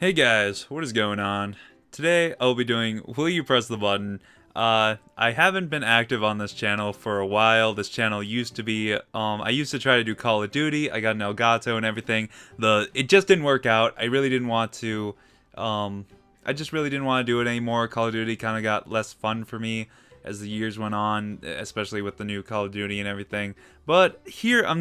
Hey guys, what is going on? Today I'll be doing Will You Press the Button? I haven't been active on this channel for a while. This channel used to be, I used to try to do Call of Duty. I got an Elgato and everything. It just didn't work out. I really didn't want to, I just really didn't want to do it anymore. Call of Duty kind of got less fun for me as the years went on, especially with the new Call of Duty and everything. But here, I'm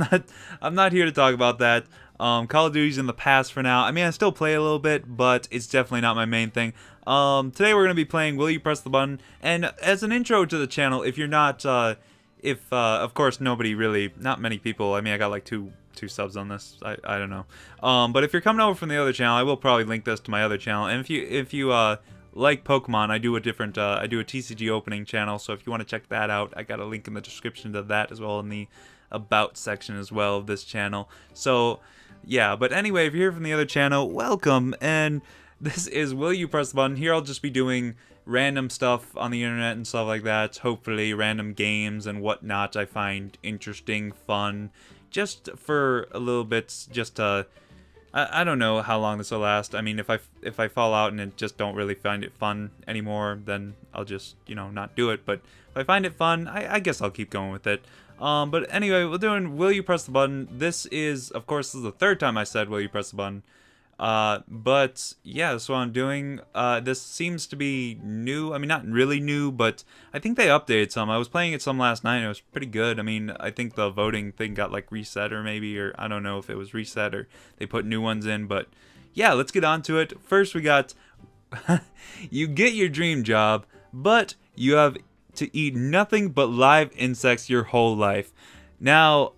not here to talk about that. Call of Duty's in the past for now. I mean, I still play a little bit, but it's definitely not my main thing. Today we're going to be playing Will You Press the Button? And as an intro to the channel, if you're not, of course, not many people, I mean, I got like two subs on this, I don't know. But if you're coming over from the other channel, I will probably link this to my other channel. And if you like Pokemon, I do a TCG opening channel, so if you want to check that out, I got a link in the description to that as well in the About section as well of this channel. So yeah, but anyway, if you're here from the other channel, welcome, and this is Will You Press the Button? Here I'll just be doing random stuff on the internet and stuff like that, hopefully random games and whatnot I find interesting, fun, just for a little bit, just I don't know how long this will last. I mean, if I fall out and it just don't really find it fun anymore, then I'll just, not do it, but if I find it fun, I guess I'll keep going with it. But anyway, we're doing Will You Press the Button? This is the third time I said Will You Press the Button? But yeah, that's what I'm doing. This seems to be new. I mean, not really new, but I think they updated some. I was playing it some last night and it was pretty good. I mean, I think the voting thing got like reset or I don't know if it was reset or they put new ones in, but yeah, let's get on to it. First we got, you get your dream job, but you have to eat nothing but live insects your whole life. Now,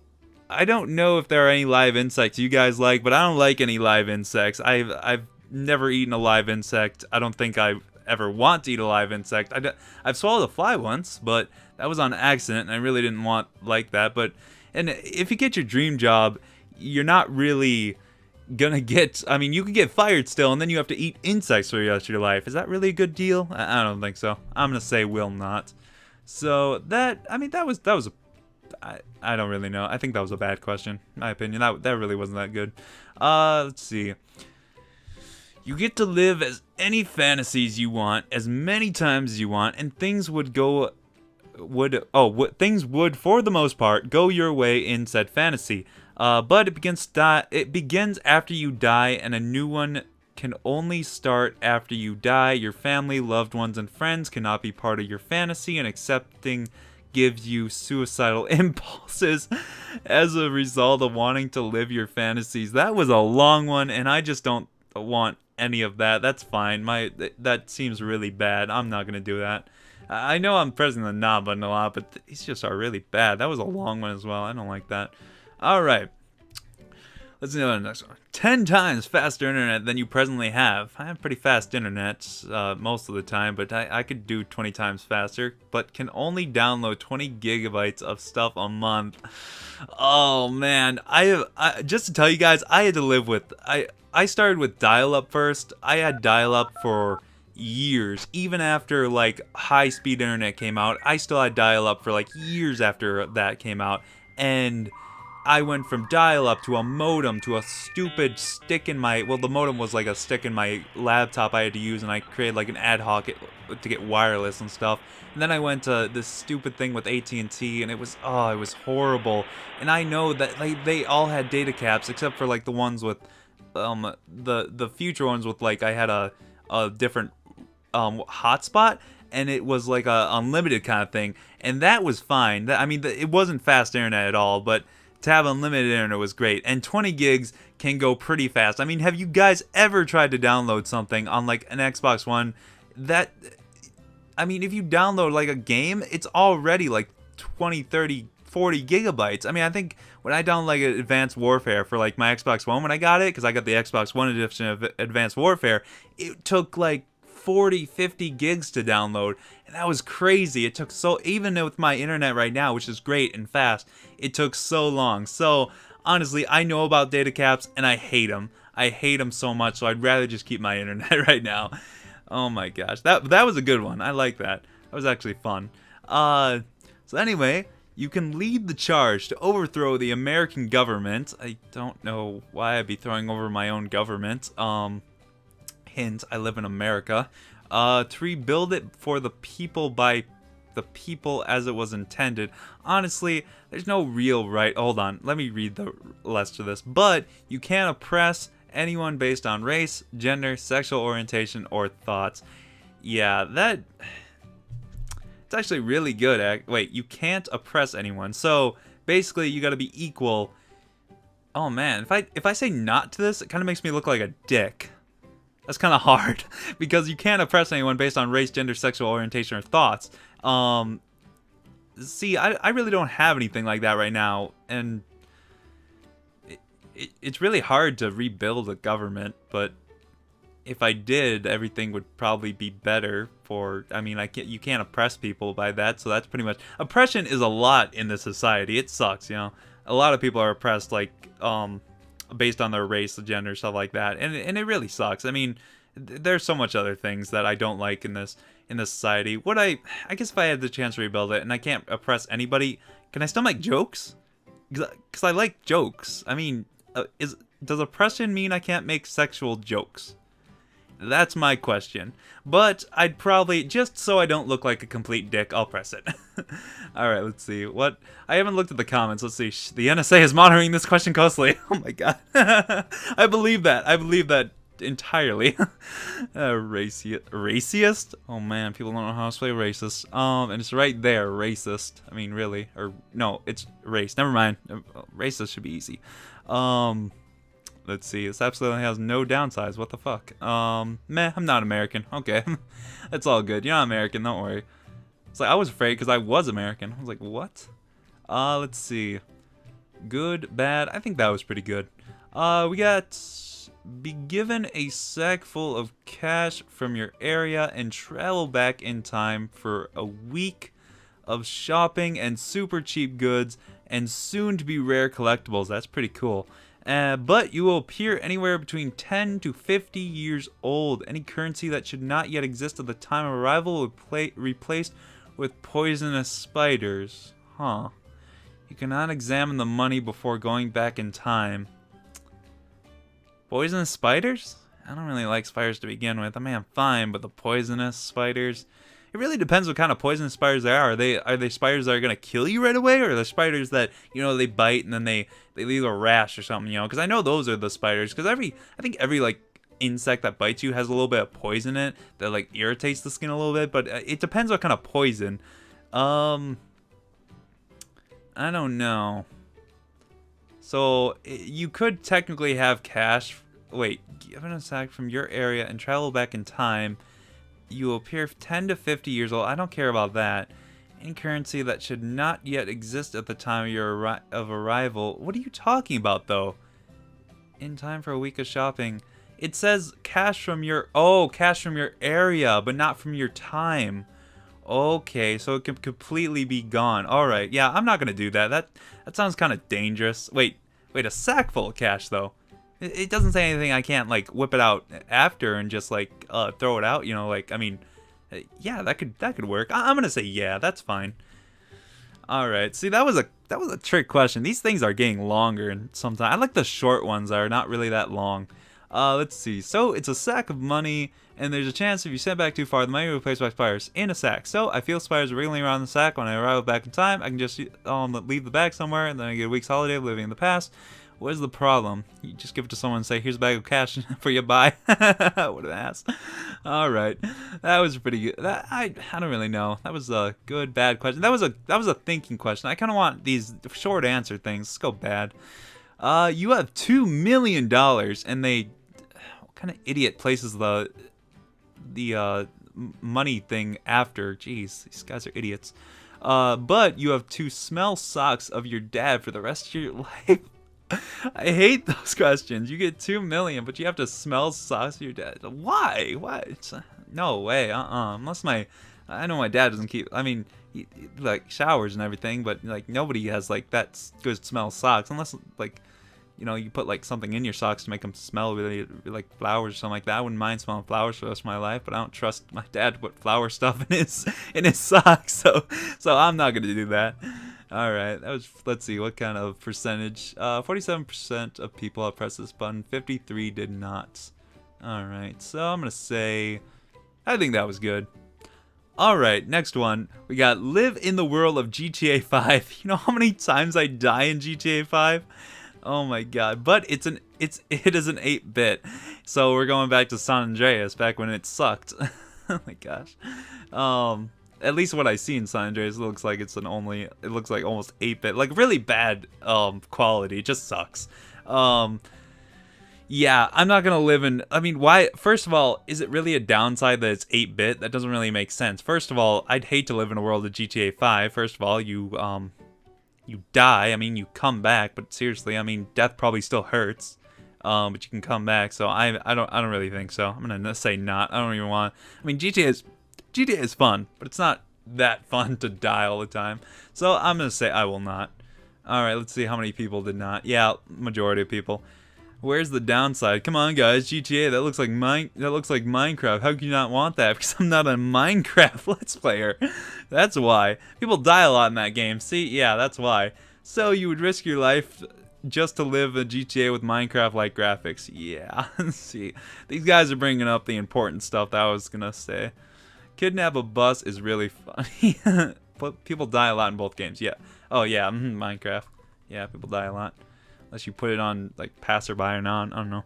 I don't know if there are any live insects you guys like, but I don't like any live insects. I've never eaten a live insect. I don't think I ever want to eat a live insect. I've swallowed a fly once, but that was on accident, and I really didn't want like that. And if you get your dream job, you're not really gonna get, I mean, you could get fired still, and then you have to eat insects for the rest of your life. Is that really a good deal? I don't think so. I'm gonna say will not. So that was a, I don't really know. I think that was a bad question, in my opinion. That really wasn't that good. Let's see. You get to live as any fantasies you want, as many times as you want, and things would for the most part go your way in said fantasy. But it begins after you die, and a new one can only start after you die. Your family, loved ones, and friends cannot be part of your fantasy, and accepting gives you suicidal impulses as a result of wanting to live your fantasies. That was a long one, and I just don't want any of that. That's fine. That seems really bad. I'm not gonna do that. I know I'm pressing the knob button a lot, but these just are really bad. That was a long one as well. I don't like that. All right. Let's go to the next one. 10 times faster internet than you presently have. I have pretty fast internet most of the time, but I could do 20 times faster, but can only download 20 gigabytes of stuff a month. Oh man, just to tell you guys, I had to live with, I started with dial-up first. I had dial-up for years. Even after like high-speed internet came out, I still had dial-up for like years after that came out, and I went from dial-up to a modem to a stupid stick in my, well, the modem was like a stick in my laptop I had to use, and I created like an ad hoc to get wireless and stuff. And then I went to this stupid thing with AT&T, and it was horrible. And I know that like they all had data caps except for like the ones with the future ones with like I had a different hotspot, and it was like a unlimited kind of thing, and that was fine. It wasn't fast internet at all, but to have unlimited internet was great, and 20 gigs can go pretty fast. I mean, have you guys ever tried to download something on like an Xbox One? If you download like a game, it's already like 20, 30, 40 gigabytes. I mean, I think when I downloaded like Advanced Warfare for like my Xbox One when I got it, because I got the Xbox One edition of Advanced Warfare, it took like 40, 50 gigs to download, and that was crazy. It took even with my internet right now, which is great and fast, it took so long. So honestly, I know about data caps and I hate them. I hate them so much, so I'd rather just keep my internet right now. Oh my gosh, that was a good one. I like that. That was actually fun. So anyway, you can lead the charge to overthrow the American government. I don't know why I'd be throwing over my own government. hint, I live in America. To rebuild it for the people by the people as it was intended. Honestly, there's no real right. Hold on, let me read the rest of this. But you can't oppress anyone based on race, gender, sexual orientation, or thoughts. Yeah, that... It's actually really good. Wait, you can't oppress anyone. So basically, you got to be equal. Oh man, if I say not to this, it kind of makes me look like a dick. That's kind of hard because you can't oppress anyone based on race, gender, sexual orientation, or thoughts. See, I really don't have anything like that right now, and it's really hard to rebuild a government, but if I did, everything would probably be better for, I mean, you can't oppress people by that, so that's pretty much, oppression is a lot in this society. It sucks, you know. A lot of people are oppressed, like, based on their race, gender, stuff like that, and it really sucks. I mean, there's so much other things that I don't like in this society. I guess if I had the chance to rebuild it and I can't oppress anybody, can I still make jokes? Because I like jokes. I mean, does oppression mean I can't make sexual jokes? That's my question. But I'd probably, just so I don't look like a complete dick, I'll press it. Alright, let's see. What? I haven't looked at the comments. Let's see. The NSA is monitoring this question closely. Oh my god. I believe that. I believe that entirely. Racist? Oh man, people don't know how to spell racist. And it's right there, racist. I mean, really. Or, no, it's race. Never mind. Racist should be easy. Let's see. This absolutely has no downsides. What the fuck? Meh, I'm not American. Okay. That's all good. You're not American, don't worry. It's like, I was afraid because I was American. I was like, what? Let's see. Good, bad. I think that was pretty good. We got... Be given a sack full of cash from your area and travel back in time for a week of shopping and super cheap goods and soon to be rare collectibles. That's pretty cool. But you will appear anywhere between 10 to 50 years old. Any currency that should not yet exist at the time of arrival will be replaced with poisonous spiders. Huh. You cannot examine the money before going back in time. Poisonous spiders? I don't really like spiders to begin with. I mean, I'm fine, but the poisonous spiders... It really depends what kind of poisonous spiders they are. Are they spiders that are gonna kill you right away, or are they spiders that, you know, they bite and then they leave a rash or something, you know? Because I know those are the spiders. Because I think every like insect that bites you has a little bit of poison in it that like irritates the skin a little bit. But it depends what kind of poison. I don't know. So you could technically have cash. Wait, given a sack from your area and travel back in time. You will appear 10 to 50 years old. I don't care about that. Any currency that should not yet exist at the time of your arrival. What are you talking about, though? In time for a week of shopping. It says cash from your... Oh, cash from your area, but not from your time. Okay, so it could completely be gone. Alright, yeah, I'm not going to do that. That sounds kind of dangerous. Wait, a sack full of cash, though. It doesn't say anything I can't, like, whip it out after and just, like, throw it out, you know, like, I mean, yeah, that could work. I'm gonna say yeah, that's fine. Alright, see, that was a trick question. These things are getting longer, and sometimes, I like the short ones that are not really that long. Let's see, so it's a sack of money, and there's a chance if you send back too far, the money will be replaced by spiders in a sack. So, I feel spiders are wriggling around the sack. When I arrive back in time, I can just leave the bag somewhere, and then I get a week's holiday living in the past. What is the problem? You just give it to someone and say, here's a bag of cash for you, bye. What an ass. Alright. That was pretty good. I don't really know. That was a good, bad question. That was a thinking question. I kind of want these short answer things. Let's go bad. You have $2 million, and they... What kind of idiot places the money thing after? Jeez, these guys are idiots. But you have to smell socks of your dad for the rest of your life. I hate those questions. You get 2 million, but you have to smell socks of your dad. Why? What? No way. Unless I know my dad doesn't keep. I mean, he like showers and everything, but like nobody has like that good smell socks unless like, you know, you put like something in your socks to make them smell really like flowers or something like that. I wouldn't mind smelling flowers for the rest of my life, but I don't trust my dad to put flower stuff in his socks. So I'm not gonna do that. Alright, that was, let's see, what kind of percentage? 47% of people have pressed this button, 53 did not. Alright, so I'm gonna say, I think that was good. Alright, next one. We got live in the world of GTA 5. You know how many times I die in GTA 5? Oh my god. But it is an 8-bit. So we're going back to San Andreas, back when it sucked. Oh my gosh. At least what I see in San Andreas, it looks like it looks like almost 8-bit. Like really bad quality. It just sucks. Yeah, I'm not gonna live in. I mean, why? First of all, is it really a downside that it's 8-bit? That doesn't really make sense. First of all, I'd hate to live in a world of GTA 5. First of all, you die. I mean, you come back, but seriously, I mean, death probably still hurts. But you can come back. So I don't really think so. I'm gonna say not. I don't even want. I mean, GTA is fun, but it's not that fun to die all the time. So I'm gonna say I will not. All right, let's see how many people did not. Yeah, majority of people. Where's the downside? Come on, guys, GTA. That looks like Minecraft. How can you not want that? Because I'm not a Minecraft Let's Player. That's why. People die a lot in that game. See, yeah, that's why. So you would risk your life just to live a GTA with Minecraft-like graphics. Yeah. See, these guys are bringing up the important stuff that I was gonna say. Kidnap a bus is really funny. But people die a lot in both games. Yeah. Oh yeah, Minecraft. Yeah, people die a lot. Unless you put it on, like, Passerby or not. I don't know.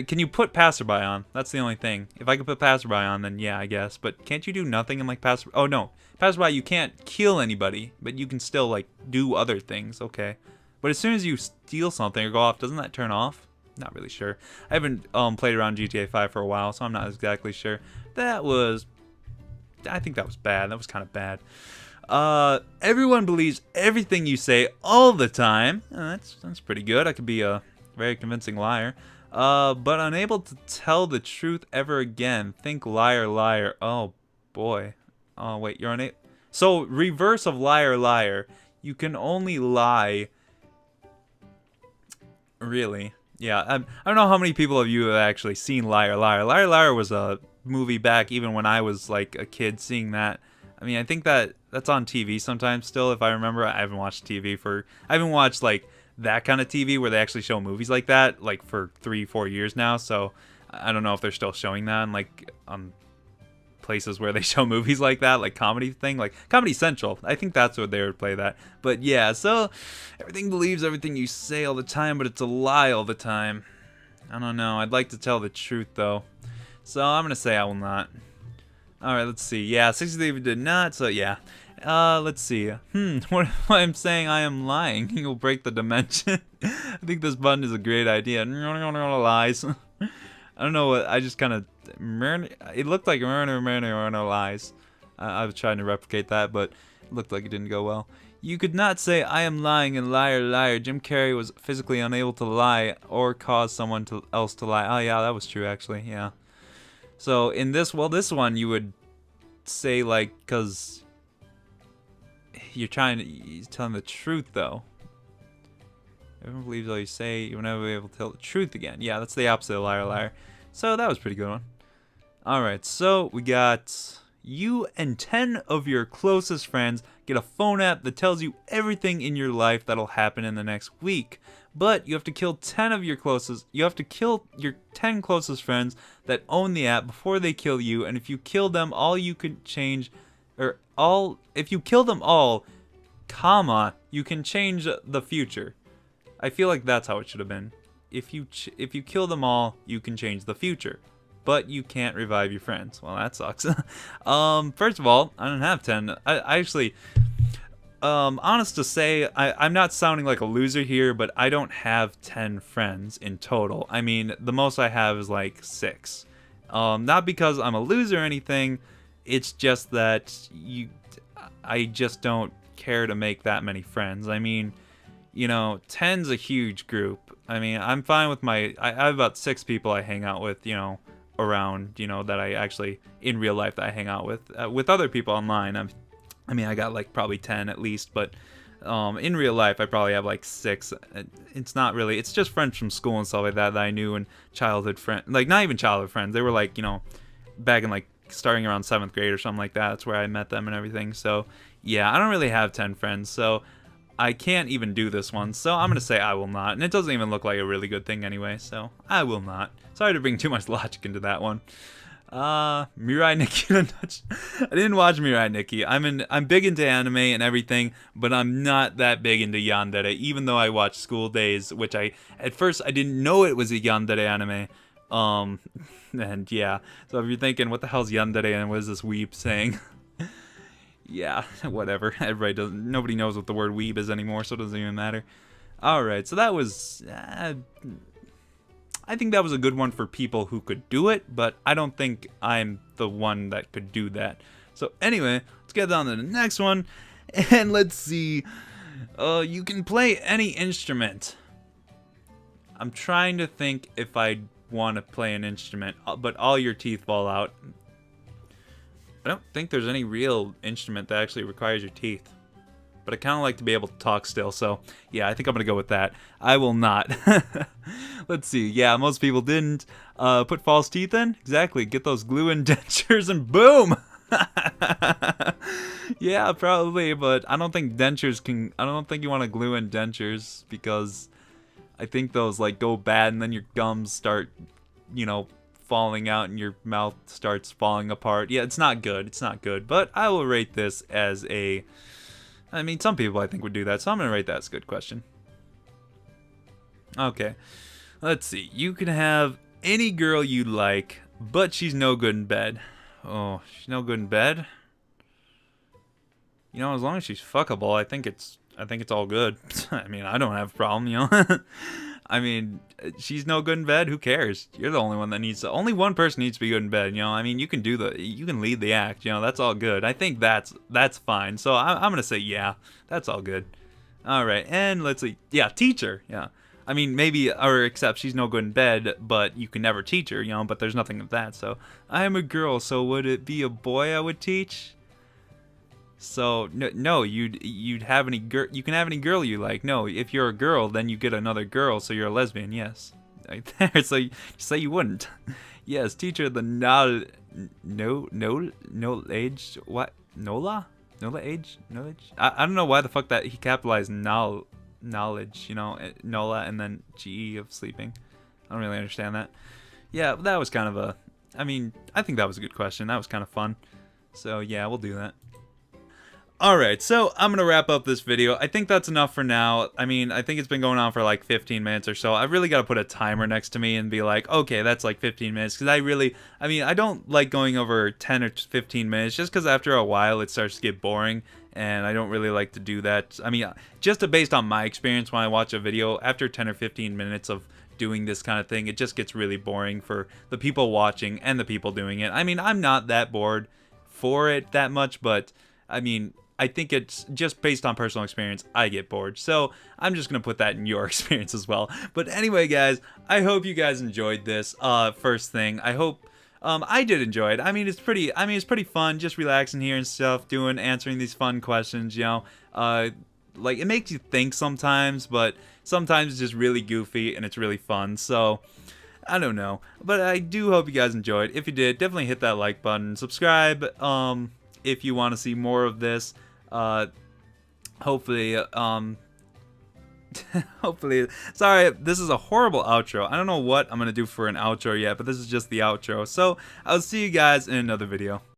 Can you put Passerby on? That's the only thing. If I could put Passerby on, then yeah, I guess. But can't you do nothing in, like, Passerby? Oh, no. Passerby, you can't kill anybody, but you can still, like, do other things. Okay. But as soon as you steal something or go off, doesn't that turn off? Not really sure. I haven't played around GTA 5 for a while, so I'm not exactly sure. I think that was bad. That was kind of bad. Everyone believes everything you say all the time. That's pretty good. I could be a very convincing liar. But unable to tell the truth ever again. Think liar, liar. Oh boy. Oh wait, you're unable. So reverse of liar, liar. You can only lie. Really? Yeah. I don't know how many people of you have actually seen Liar, Liar. Liar, Liar was a movie back even when I was like a kid seeing that. I mean, I think that's on TV sometimes still, if I remember. I haven't watched I haven't watched, like, that kind of TV where they actually show movies like that, like, for 3-4 years now, so I don't know if they're still showing that in, like, places where they show movies like that, like comedy thing, like Comedy Central. I think that's where they would play that. But yeah, so everything believes everything you say all the time, but it's a lie all the time. I don't know. I'd like to tell the truth, though. So I'm going to say I will not. Alright, let's see. Yeah, 63 did not, so yeah. Let's see. What if I'm saying I am lying? You'll break the dimension. I think this button is a great idea. Lies. I don't know what, I just kind of... It looked like lies. I was trying to replicate that, but it looked like it didn't go well. You could not say, I am lying and liar, liar. Jim Carrey was physically unable to lie or cause someone else to lie. Oh, yeah, that was true, actually, yeah. So in this one you would say, like, because you're telling the truth, though. Everyone believes all you say. You'll never be able to tell the truth again. Yeah, that's the opposite of liar, liar. So that was a pretty good one. Alright, so we got you and 10 of your closest friends get a phone app that tells you everything in your life that'll happen in the next week. But you have to kill 10 of your closest. You have to kill your 10 closest friends that own the app before they kill you. And if you kill them, if you kill them all, comma, you can change the future. I feel like that's how it should have been. If you kill them all, you can change the future, but you can't revive your friends. Well, that sucks. First of all, I don't have 10. I actually. Honest to say, I'm not sounding like a loser here, but I don't have 10 friends in total. I mean, the most I have is like 6. Not because I'm a loser or anything, it's just that I just don't care to make that many friends. I mean, you know, 10's a huge group. I mean, I'm fine with I have about 6 people I hang out with, you know, around, you know, that I actually, in real life, that I hang out with other people online. I mean, I got like probably 10 at least, but in real life, I probably have like 6. It's not really, it's just friends from school and stuff like that I knew, and childhood friends, like not even childhood friends. They were like, you know, back in like starting around 7th grade or something like that. That's where I met them and everything. So yeah, I don't really have 10 friends. So I can't even do this one, so I'm gonna say I will not. And it doesn't even look like a really good thing anyway, so I will not. Sorry to bring too much logic into that one. Mirai Nikki no Touch. I didn't watch Mirai Nikki. I'm big into anime and everything, but I'm not that big into yandere, even though I watched School Days, which at first I didn't know it was a yandere anime. And yeah, so if you're thinking, what the hell's yandere and what is this weeb saying? Yeah, whatever. Nobody knows what the word weeb is anymore, so it doesn't even matter. Alright, so that was, I think that was a good one for people who could do it, but I don't think I'm the one that could do that. So anyway, let's get on to the next one, and let's see. You can play any instrument. I'm trying to think if I want to play an instrument, but all your teeth fall out. I don't think there's any real instrument that actually requires your teeth. But I kind of like to be able to talk still, so yeah, I think I'm going to go with that. I will not. Let's see. Yeah, most people didn't put false teeth in. Exactly. Get those glue-in dentures and boom! Yeah, probably, but I don't think dentures can... I don't think you want to glue in dentures because I think those like go bad and then your gums start, you know, falling out and your mouth starts falling apart. Yeah, it's not good. It's not good. But I will rate this as a... I mean, some people I think would do that, so I'm going to rate that as a good question. Okay. Let's see. You can have any girl you like, but she's no good in bed. Oh, she's no good in bed? You know, as long as she's fuckable, I think it's all good. I mean, I don't have a problem, you know? I mean, she's no good in bed. Who cares? You're the only one that needs to. Only one person needs to be good in bed. You know, I mean, you can lead the act. You know, that's all good. I think that's fine. So I'm gonna say yeah, that's all good. All right, and let's see. Yeah, teacher. Yeah, I mean maybe or except she's no good in bed, but you can never teach her. You know, but there's nothing of that. So I am a girl. So would it be a boy I would teach? So no, you'd have any girl. You can have any girl you like. No, if you're a girl, then you get another girl, so you're a lesbian. Yes, right there. So you say you wouldn't. Yes, teacher the no age what Nola age knowledge. I don't know why the fuck that he capitalized knowledge. You know, Nola and then GE of sleeping. I don't really understand that. Yeah, that was kind of a. I mean, I think that was a good question. That was kind of fun. So yeah, we'll do that. Alright, so I'm going to wrap up this video. I think that's enough for now. I mean, I think it's been going on for like 15 minutes or so. I really got to put a timer next to me and be like, okay, that's like 15 minutes. Because I don't like going over 10 or 15 minutes just because after a while it starts to get boring. And I don't really like to do that. I mean, just based on my experience when I watch a video, after 10 or 15 minutes of doing this kind of thing, it just gets really boring for the people watching and the people doing it. I mean, I'm not that bored for it that much, but I mean... I think it's just based on personal experience, I get bored. So I'm just going to put that in your experience as well. But anyway, guys, I hope you guys enjoyed this first thing. I hope I did enjoy it. I mean, it's pretty fun just relaxing here and stuff, answering these fun questions, you know. Like, it makes you think sometimes, but sometimes it's just really goofy and it's really fun. So... I don't know. But I do hope you guys enjoyed. If you did, definitely hit that like button. Subscribe if you want to see more of this. Hopefully, hopefully, sorry, this is a horrible outro. I don't know what I'm going to do for an outro yet, but this is just the outro. So, I'll see you guys in another video.